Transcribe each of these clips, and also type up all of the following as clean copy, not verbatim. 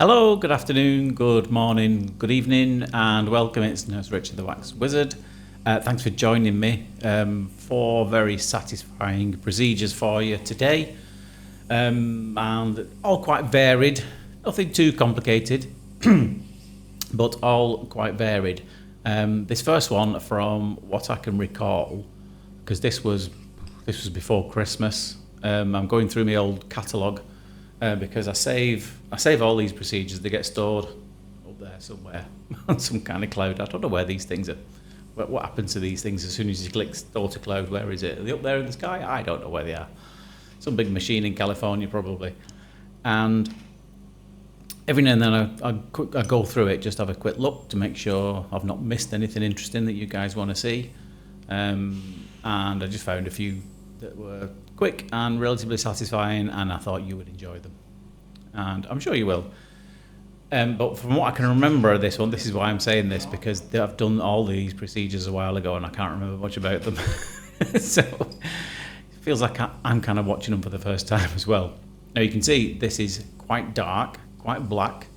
Hello, good afternoon, good morning, good evening, and welcome. It's Nurse Richard the Wax Wizard. Thanks for joining me. Four very satisfying procedures for you today, and all quite varied. Nothing too complicated, but all quite varied. This first one, from what I can recall, because this was before Christmas. I'm going through my old catalogue. Because I save all these procedures. They get stored up there somewhere on some kind of cloud. I don't know where these things are. What happens to these things as soon as you click store to cloud? Where is it? Are they up there in the sky? I don't know where they are. Some big machine in California probably. And every now and then I go through it, just have a quick look to make sure I've not missed anything interesting that you guys want to see. And I just found a few that were quick and relatively satisfying, and I thought you would enjoy them, and I'm sure you will. But from what I can remember, this is why I'm saying this, because I've done all these procedures a while ago and I can't remember much about them. So it feels like I'm kind of watching them for the first time as well. Now you can see this is quite dark, quite black.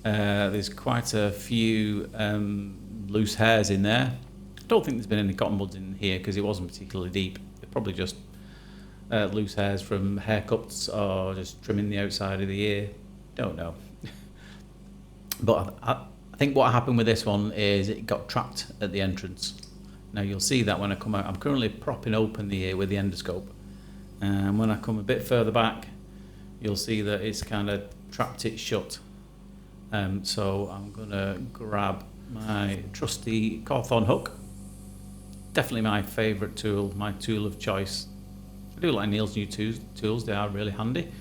There's quite a few loose hairs in there. I don't think there's been any cotton buds in here because it wasn't particularly deep. They're probably just loose hairs from haircuts or just trimming the outside of the ear. Don't know. But I think what happened with this one is it got trapped at the entrance. Now you'll see that when I come out. I'm currently propping open the ear with the endoscope, and when I come a bit further back, you'll see that it's kind of trapped it shut. So I'm gonna grab my trusty Cawthorn hook. Definitely my favourite tool, my tool of choice. I do like Neil's new tools, they are really handy.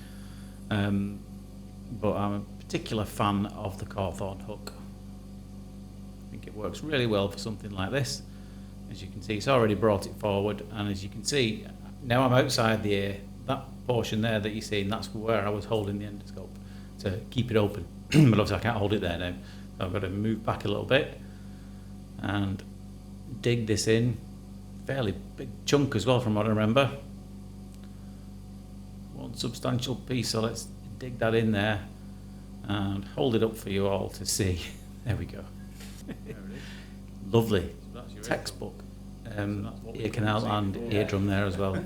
But I'm a particular fan of the Cawthorn hook. I think it works really well for something like this. As you can see, it's already brought it forward, and as you can see, now I'm outside the ear. That portion there that you're seeing, that's where I was holding the endoscope to keep it open. But obviously I can't hold it there now. So I've got to move back a little bit and dig this in. Fairly big chunk as well from what I remember. One substantial piece, so let's dig that in there and hold it up for you all to see. There we go. Lovely. So textbook ear canal and eardrum there as well.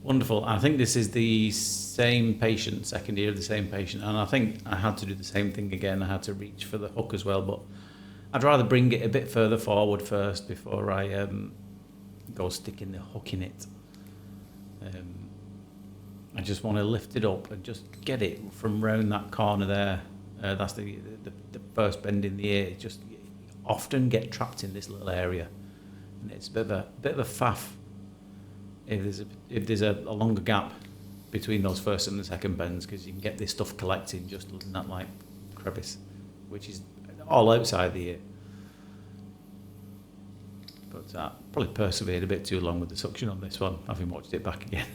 Wonderful. I think this is the same patient, second ear of the same patient, and I think I had to do the same thing again. I had to reach for the hook as well, but I'd rather bring it a bit further forward first before I go sticking the hook in it. I just want to lift it up and just get it from round that corner there. That's the first bend in the ear. It just often get trapped in this little area, and it's a bit of a faff if there's a longer gap between those first and the second bends, because you can get this stuff collecting just in that like crevice, which is all outside the ear. But I probably persevered a bit too long with the suction on this one, having watched it back again.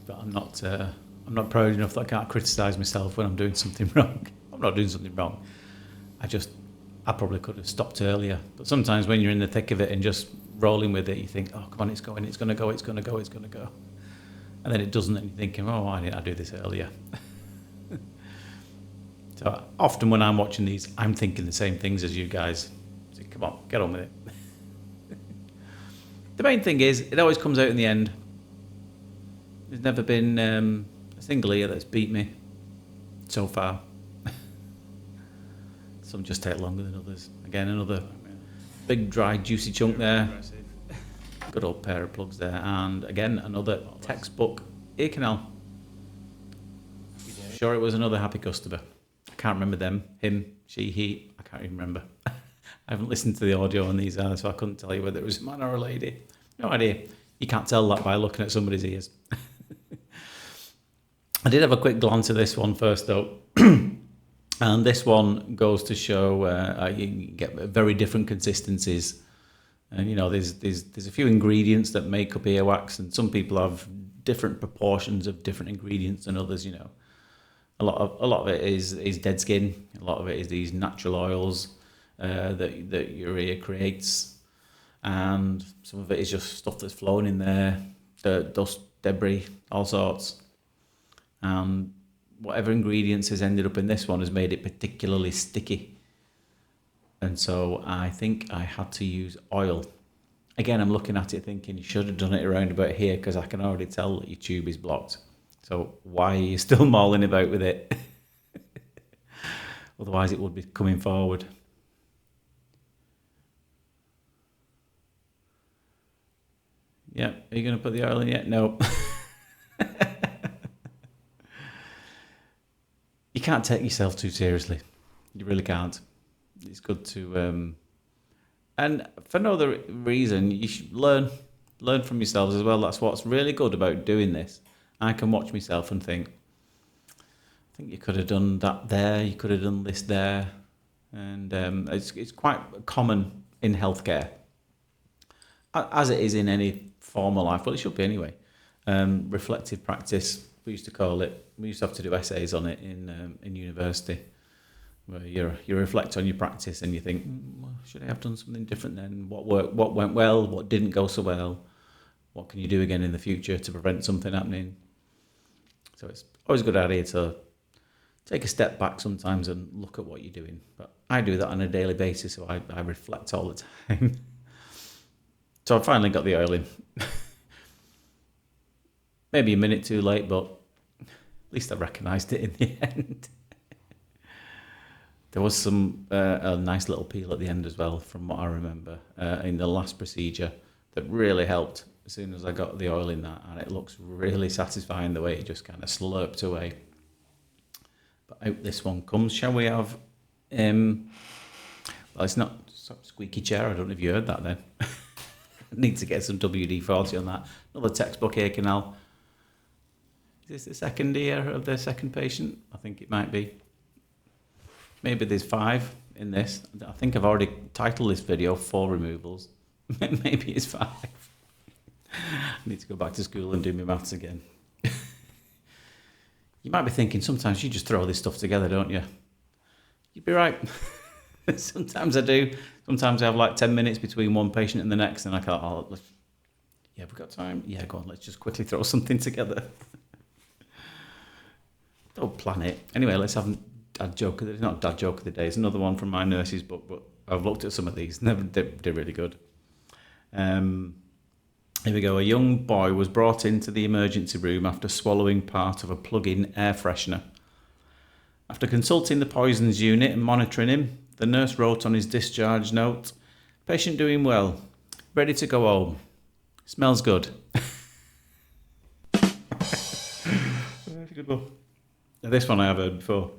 But I'm not proud enough that I can't criticise myself when I'm doing something wrong. I'm not doing something wrong. I probably could have stopped earlier. But sometimes when you're in the thick of it and just rolling with it, you think, oh, come on, it's going to go. And then it doesn't, and you're thinking, oh, why didn't I do this earlier? So often when I'm watching these, I'm thinking the same things as you guys. So come on, get on with it. The main thing is, it always comes out in the end. There's never been a single ear that's beat me so far. Some just take longer than others. Again, another big, dry, juicy chunk there. Good old pair of plugs there. And again, another textbook ear canal. Sure, it was another happy customer. I can't remember them. Him, she, he. I can't even remember. I haven't listened to the audio on these either, so I couldn't tell you whether it was a man or a lady. No idea. You can't tell that by looking at somebody's ears. I did have a quick glance at this one first, though. And this one goes to show you get very different consistencies. And, you know, there's a few ingredients that make up earwax, and some people have different proportions of different ingredients than others, you know. A lot of it is dead skin. A lot of it is these natural oils that your ear creates, and some of it is just stuff that's flowing in there, dirt, dust, debris, all sorts. and whatever ingredients has ended up in this one has made it particularly sticky. And so I think I had to use oil. Again, I'm looking at it thinking you should have done it around about here, because I can already tell that your tube is blocked. So why are you still mauling about with it? Otherwise it would be coming forward. Yeah, are you going to put the oil in yet? No. You can't take yourself too seriously. You really can't. It's good to, and for no other reason, you should learn from yourselves as well. That's what's really good about doing this. I can watch myself and think, I think you could have done that there, you could have done this there. And it's quite common in healthcare, as it is in any form of life. Well, it should be anyway. Reflective practice, we used to call it. We used to have to do essays on it in university, where you reflect on your practice and you think, well, should I have done something different then? What worked? What went well? What didn't go so well? What can you do again in the future to prevent something happening? So it's always a good idea to take a step back sometimes and look at what you're doing. But I do that on a daily basis, so I reflect all the time. So I finally got the oil in. Maybe a minute too late, but at least I recognised it in the end. There was a nice little peel at the end as well, from what I remember, in the last procedure, that really helped as soon as I got the oil in that, and it looks really satisfying the way it just kind of slurped away. But out this one comes. Shall we have, well, it's not squeaky chair, I don't know if you heard that then. Need to get some WD-40 on that. Another textbook ear canal. Is this the second ear of the second patient? I think it might be. Maybe there's 5 in this. I think I've already titled this video 4 removals. Maybe it's 5. I need to go back to school and do my maths again. You might be thinking, sometimes you just throw this stuff together, don't you? You'd be right. Sometimes I do. Sometimes I have like 10 minutes between one patient and the next, and I can't, yeah, we've got time. Yeah, go on, let's just quickly throw something together. Don't plan it. Anyway, let's have dad joke of the day. Not dad joke of the day. It's another one from my nurse's book, but I've looked at some of these. They're really good. Here we go. A young boy was brought into the emergency room after swallowing part of a plug-in air freshener. After consulting the poisons unit and monitoring him, the nurse wrote on his discharge note, "Patient doing well, ready to go home. Smells good." Good one. Now, this one I have heard before.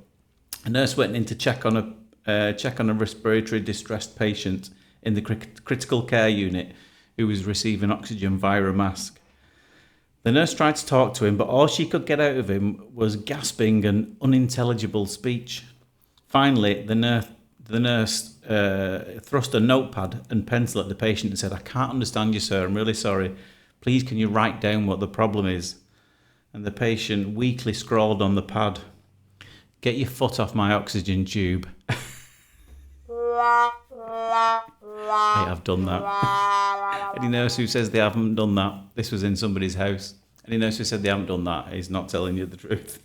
A nurse went in to check on a respiratory distressed patient in the critical care unit who was receiving oxygen via a mask. The nurse tried to talk to him, but all she could get out of him was gasping and unintelligible speech. Finally, the nurse thrust a notepad and pencil at the patient and said, "I can't understand you, sir. I'm really sorry. Please, can you write down what the problem is?" And the patient weakly scrawled on the pad, "Get your foot off my oxygen tube." I have done that. Any nurse who says they haven't done that, this was in somebody's house. Any nurse who said they haven't done that is not telling you the truth.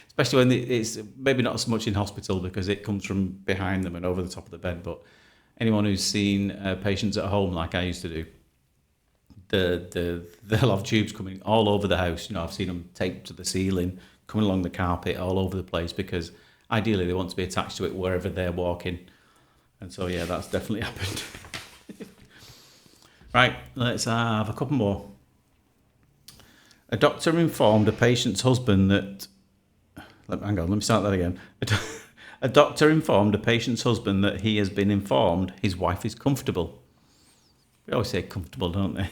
Especially when it's maybe not so much in hospital because it comes from behind them and over the top of the bed, but anyone who's seen patients at home like I used to do, they'll have tubes coming all over the house. You know, I've seen them taped to the ceiling, coming along the carpet, all over the place, because ideally they want to be attached to it wherever they're walking. And so, yeah, that's definitely happened. Right, let's have a couple more. A doctor informed a patient's husband that... Hang on, let me start that again. A doctor informed a patient's husband that he has been informed his wife is comfortable. We always say comfortable, don't they?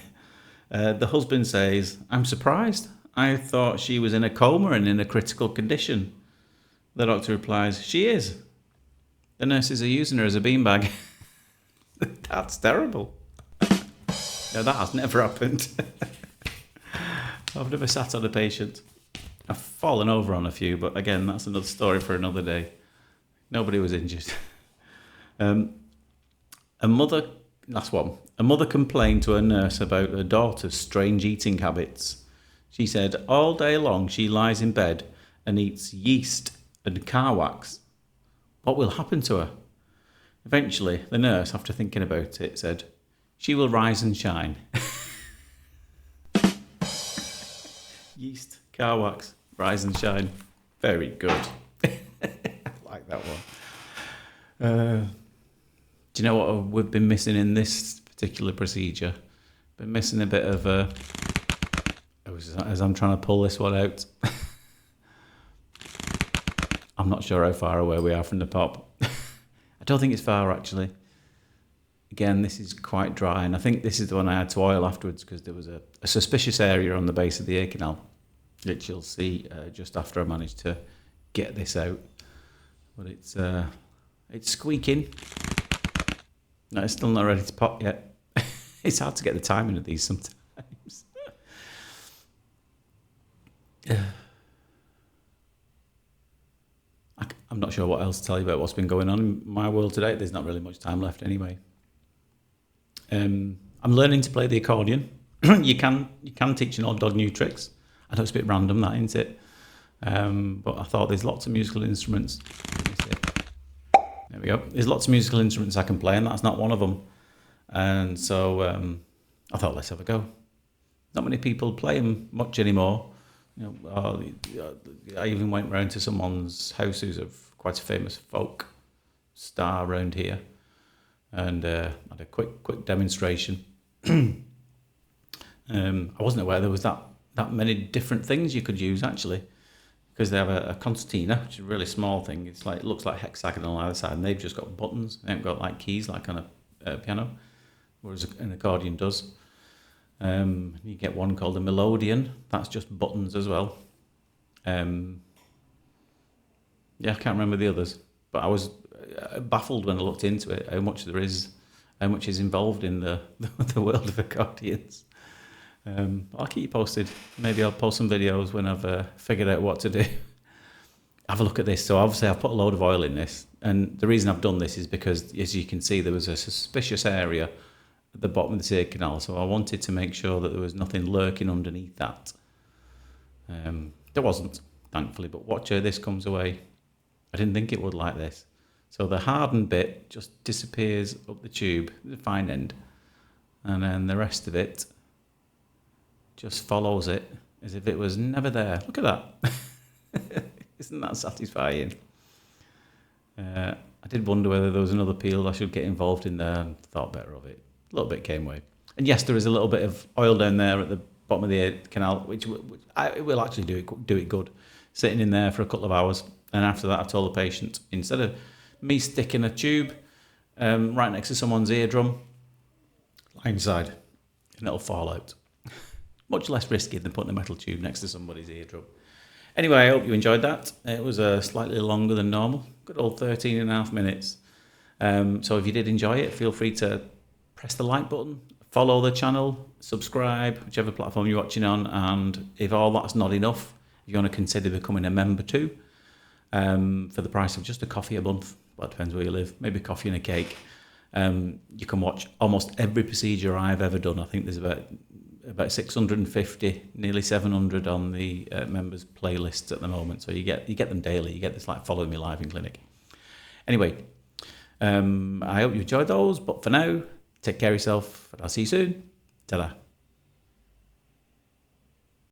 The husband says, "I'm surprised. I thought she was in a coma and in a critical condition." The doctor replies, "She is. The nurses are using her as a beanbag." That's terrible. No, that has never happened. I've never sat on a patient. I've fallen over on a few, but again, that's another story for another day. Nobody was injured. Last one. A mother complained to her nurse about her daughter's strange eating habits. She said all day long she lies in bed and eats yeast and car wax. What will happen to her? Eventually, the nurse, after thinking about it, said, she will rise and shine. Yeast, car wax, rise and shine. Very good. I like that one. Do you know what we've been missing in this particular procedure? Been missing a bit of as I'm trying to pull this one out. I'm not sure how far away we are from the pop. I don't think it's far, actually. Again, this is quite dry, and I think this is the one I had to oil afterwards because there was a suspicious area on the base of the ear canal, which you'll see just after I managed to get this out. But it's squeaking. No, it's still not ready to pop yet. It's hard to get the timing of these sometimes. I'm not sure what else to tell you about what's been going on in my world today. There's not really much time left anyway. I'm learning to play the accordion. You can teach an old dog new tricks. I know it's a bit random, that, isn't it? But I thought there's lots of musical instruments. There we go. There's lots of musical instruments I can play, and that's not one of them. And so I thought, let's have a go. Not many people play them much anymore. You know, I even went round to someone's house who's quite a famous folk star around here, and had a quick demonstration. I wasn't aware there was that many different things you could use, actually, because they have a concertina, which is a really small thing. It looks like hexagonal on either side, and they've just got buttons. They haven't got like keys like on a piano, whereas an accordion does. You get one called a melodeon. That's just buttons as well. I can't remember the others, but I was baffled when I looked into it how much is involved in the world of accordions. I'll keep you posted. Maybe I'll post some videos when I've figured out what to do. Have a look at this. So obviously I've put a load of oil in this, and the reason I've done this is because, as you can see, there was a suspicious area at the bottom of the ear canal, so I wanted to make sure that there was nothing lurking underneath that. There wasn't, thankfully, but watch how this comes away. I didn't think it would like this. So the hardened bit just disappears up the tube, the fine end, and then the rest of it just follows it as if it was never there. Look at that. Isn't that satisfying? I did wonder whether there was another peel I should get involved in there, and thought better of it. A little bit came away. And yes, there is a little bit of oil down there at the bottom of the ear canal, which it will actually do it good, sitting in there for a couple of hours. And after that, I told the patient, instead of me sticking a tube right next to someone's eardrum, lie inside, and it'll fall out. Much less risky than putting a metal tube next to somebody's eardrum. Anyway, I hope you enjoyed that. It was slightly longer than normal, good old 13 and a half minutes. So if you did enjoy it, feel free to press the like button, follow the channel, subscribe, whichever platform you're watching on, and if all that's not enough, you're going to consider becoming a member too, for the price of just a coffee a month. Well, it depends where you live, maybe coffee and a cake. You can watch almost every procedure I've ever done. I think there's about 650, nearly 700 on the members playlists at the moment. So you get them daily. You get this like Follow Me Live in Clinic. Anyway, I hope you enjoyed those, but for now, take care of yourself, and I'll see you soon. Ta-da.